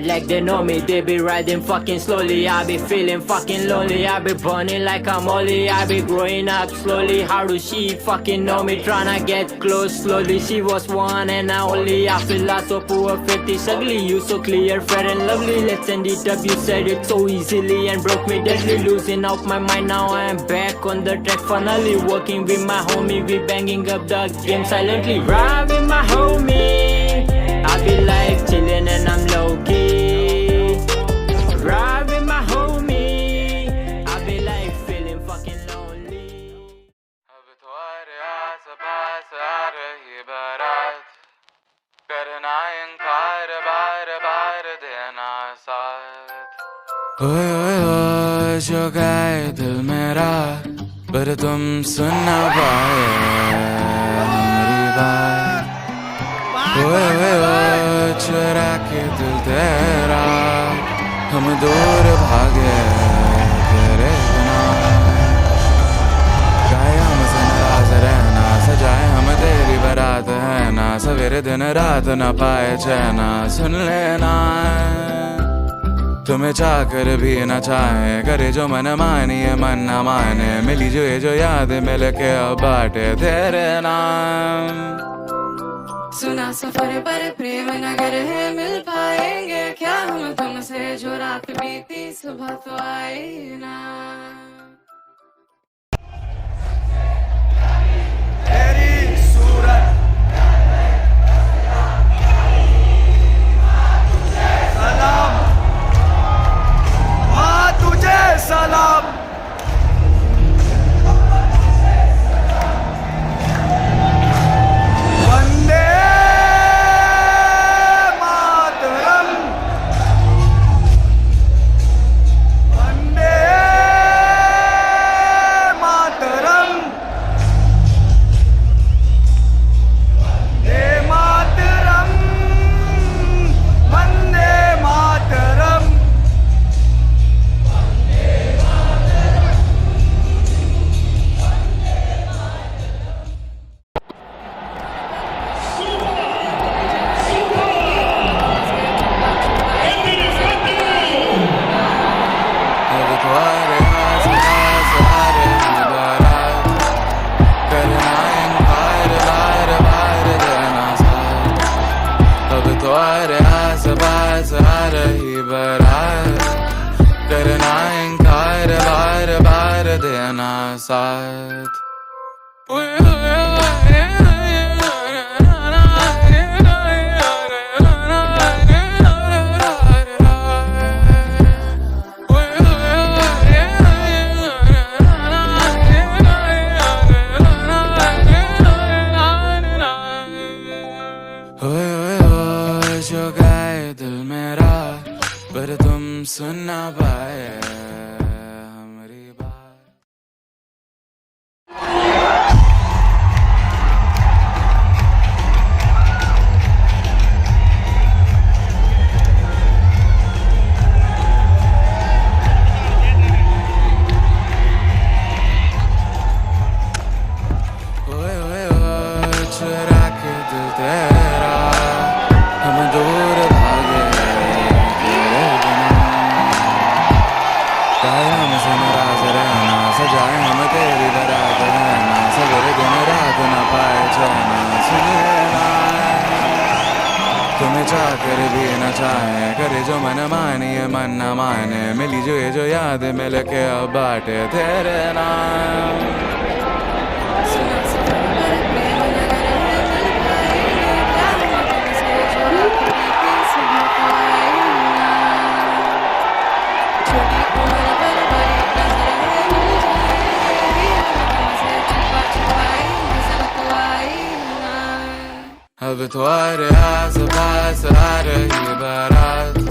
Like they know me, they be riding fucking slowly. I be feeling fucking lonely. I be burning like I'm Molly. I be growing up slowly. How do she fucking know me? Tryna get close slowly. She was one and I only. I feel like so poor, 50 ugly. You so clear, fair and lovely. Let's end it up. You said it so easily and broke me deadly. Losing out my mind, now I am back on the track. Finally working with my homie. We banging up the game silently. Ride with my homie. I be like chillin' and I'm low key. Ride with my homie. I be like feeling fucking lonely. अब तुम्हारे आस-पास आ रही बारात, करना इनकार बार बार देना साथ। ओए ओए ओए जो गाए दिल मेरा, पर तुम सुन ना पाए मेरी बात। ओए ओए ओए चुरा के दिल तेरा, हम दूर भागे तेरे बिना। गाए हमसे नाराज रहना, सजाए हम तेरी बारात है ना। सवेरे दिन रात न पाए चैना, सुन लेना तुम्हें चाह कर भी न चाहे। करे जो मन मानिए मन न माने, मिली जो ये जो याद मिल के अब बाटे तेरे नाम। सुना सफर पर प्रेम नगर है, मिल पाएंगे क्या हम तुमसे? जो रात बीती सुबह तो आई ना। तेरी सूरत सलाम, माँ तुझे सलाम। तुम्हारे आस-पास आ रही बारात, करना इनकार बार बार देना साथ। जो गाए दिल मेरा, पर तुम सुन ना पाए हमारी बात। ओए ओए ओए चुरा के दिल तेरा, हम दूर भागे तेरे बिना। गाए हमसे नाराज रहना, सजाए हम तेरी बारात है ना। सवेरे दिन रात न पाए चैना, सुन लेना तुम्हें चाह कर भी न चाहे। करे जो मन मानिए मन न माने, मिली जो ये जो याद मिल के अब बाटे तेरे नाम। अब तुम्हारे आस पास आ रही बारात